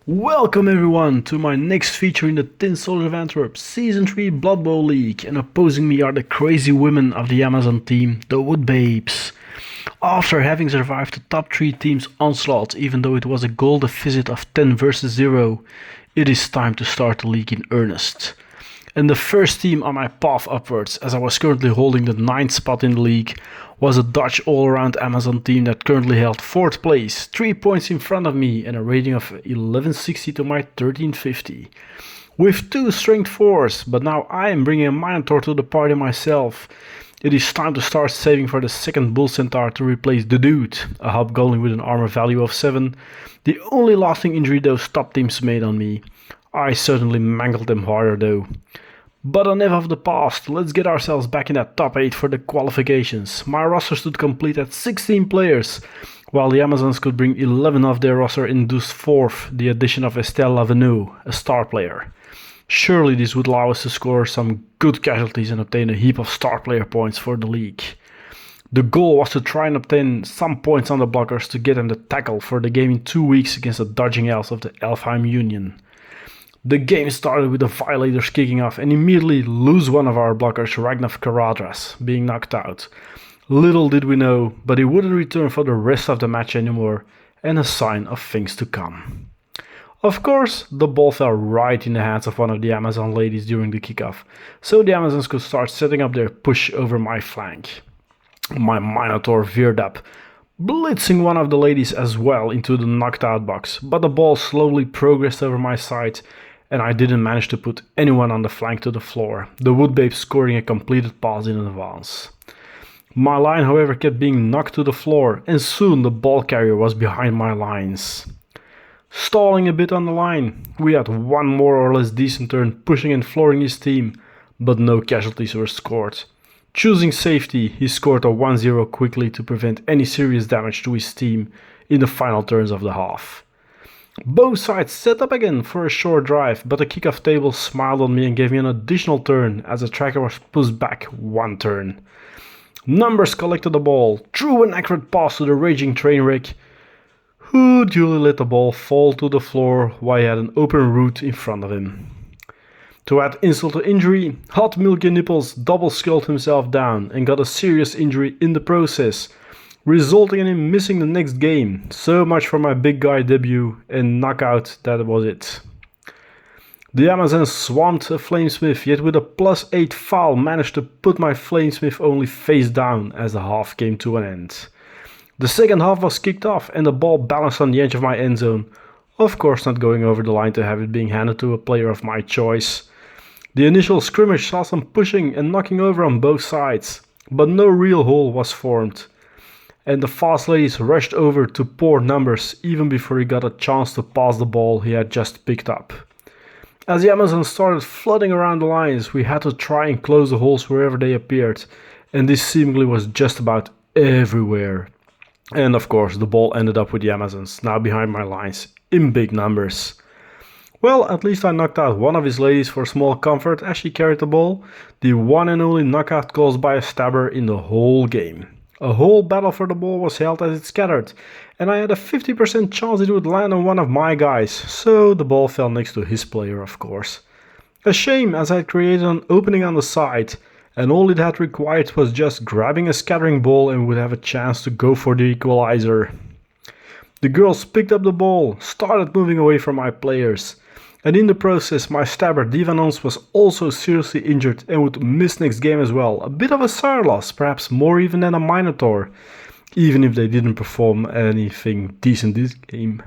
Welcome everyone to my next feature in the Tin Soldiers of Antwerp Season 3 Blood Bowl League, and opposing me are the crazy women of the Amazon team, the Wood Babes. After having survived the top 3 teams' onslaught, even though it was a goal deficit of 10 versus 0, it is time to start the league in earnest. And the first team on my path upwards, as I was currently holding the 9th spot in the league, was a Dutch all-around Amazon team that currently held 4th place, 3 points in front of me and a rating of 1160 to my 1350. With 2 strength 4s, but now I am bringing a Minotaur to the party myself. It is time to start saving for the second Bull Centaur to replace the Dude, a hobgoblin with an armor value of 7, the only lasting injury those top teams made on me. I certainly mangled them harder though. But enough of the past, let's get ourselves back in that top 8 for the qualifications. My roster stood complete at 16 players, while the Amazons could bring 11 of their roster and induced 4th, the addition of Estelle Lavenue, a star player. Surely this would allow us to score some good casualties and obtain a heap of star player points for the league. The goal was to try and obtain some points on the blockers to get them the tackle for the game in 2 weeks against the dodging elves of the Elfheim Union. The game started with the Violators kicking off and immediately lose one of our blockers, Ragnar Karadras, being knocked out. Little did we know, but he wouldn't return for the rest of the match anymore, and a sign of things to come. Of course, the ball fell right in the hands of one of the Amazon ladies during the kickoff, so the Amazons could start setting up their push over my flank. My Minotaur veered up, blitzing one of the ladies as well into the knocked out box, but the ball slowly progressed over my side, and I didn't manage to put anyone on the flank to the floor, the Wood Babe scoring a completed pass in advance. My line, however, kept being knocked to the floor, and soon the ball carrier was behind my lines. Stalling a bit on the line, we had one more or less decent turn pushing and flooring his team, but no casualties were scored. Choosing safety, he scored a 1-0 quickly to prevent any serious damage to his team in the final turns of the half. Both sides set up again for a short drive, but the kickoff table smiled on me and gave me an additional turn as the tracker was pushed back 1 turn. Numbers collected the ball, threw an accurate pass to the raging train wreck, who duly let the ball fall to the floor while he had an open route in front of him. To add insult to injury, Hot Milky Nipples double-skulled himself down and got a serious injury in the process, resulting in him missing the next game. So much for my big guy debut and knockout, that was it. The Amazons swamped a Flamesmith, yet with a +8 foul managed to put my Flamesmith only face down as the half came to an end. The second half was kicked off and the ball bounced on the edge of my end zone, of course not going over the line to have it being handed to a player of my choice. The initial scrimmage saw some pushing and knocking over on both sides, but no real hole was formed, and the fast ladies rushed over to pour Numbers even before he got a chance to pass the ball he had just picked up. As the Amazons started flooding around the lines, we had to try and close the holes wherever they appeared, and this seemingly was just about everywhere. And of course the ball ended up with the Amazons, now behind my lines, in big numbers. Well, at least I knocked out one of his ladies for small comfort as she carried the ball, the one and only knockout caused by a stabber in the whole game. A whole battle for the ball was held as it scattered, and I had a 50% chance it would land on one of my guys, so the ball fell next to his player, of course. A shame, as I had created an opening on the side, and all it had required was just grabbing a scattering ball and would have a chance to go for the equalizer. The girls picked up the ball, started moving away from my players, and in the process my stabber Divanons was also seriously injured and would miss next game as well. A bit of a sire loss, perhaps more even than a Minotaur, even if they didn't perform anything decent this game.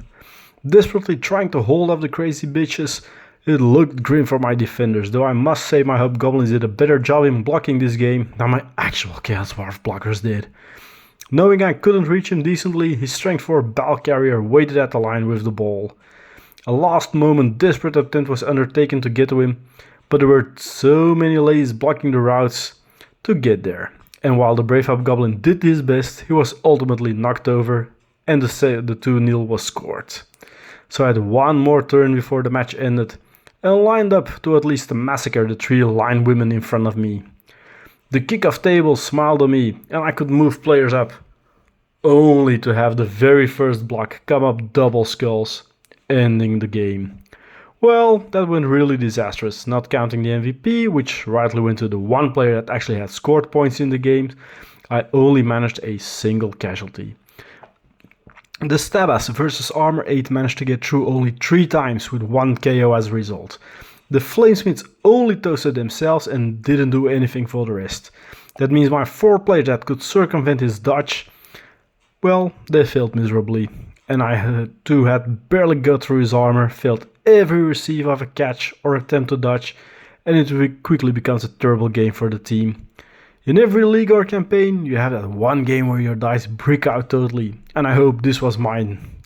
Desperately trying to hold off the crazy bitches, it looked grim for my defenders, though I must say my hobgoblins did a better job in blocking this game than my actual Chaos Dwarf blockers did. Knowing I couldn't reach him decently, his strength 4 ball carrier waited at the line with the ball. A last moment desperate attempt was undertaken to get to him, but there were so many ladies blocking the routes to get there. And while the brave hobgoblin did his best, he was ultimately knocked over and the 2-0 was scored. So I had one more turn before the match ended and lined up to at least massacre the 3 line women in front of me. The kickoff table smiled on me and I could move players up, only to have the very first block come up double skulls ending the game. Well, that went really disastrous, not counting the MVP, which rightly went to the one player that actually had scored points in the game. I only managed a single casualty. The Stabas versus Armor 8 managed to get through only 3 times with 1 KO as a result. The Flamesmiths only toasted themselves and didn't do anything for the rest. That means my 4 players that could circumvent his dodge, well, they failed miserably. And I too had barely got through his armor, failed every receive of a catch or attempt to dodge, and it quickly becomes a terrible game for the team. In every league or campaign, you have that one game where your dice break out totally, and I hope this was mine.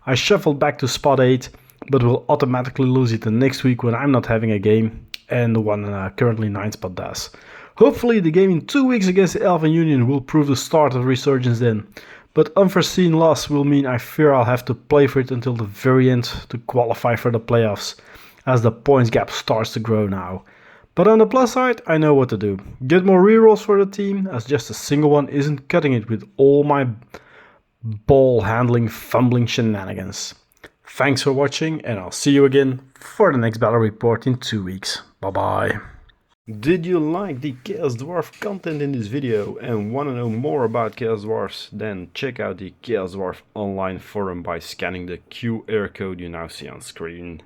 I shuffled back to spot 8, but will automatically lose it the next week when I'm not having a game, and the one currently 9 spot does. Hopefully the game in 2 weeks against the Elven Union will prove the start of resurgence then, but unforeseen loss will mean I fear I'll have to play for it until the very end to qualify for the playoffs, as the points gap starts to grow now. But on the plus side, I know what to do. Get more rerolls for the team, as just a single one isn't cutting it with all my ball handling fumbling shenanigans. Thanks for watching, and I'll see you again for the next battle report in 2 weeks. Bye bye. Did you like the Chaos Dwarf content in this video and want to know more about Chaos Dwarfs? Then check out the Chaos Dwarf online forum by scanning the QR code you now see on screen.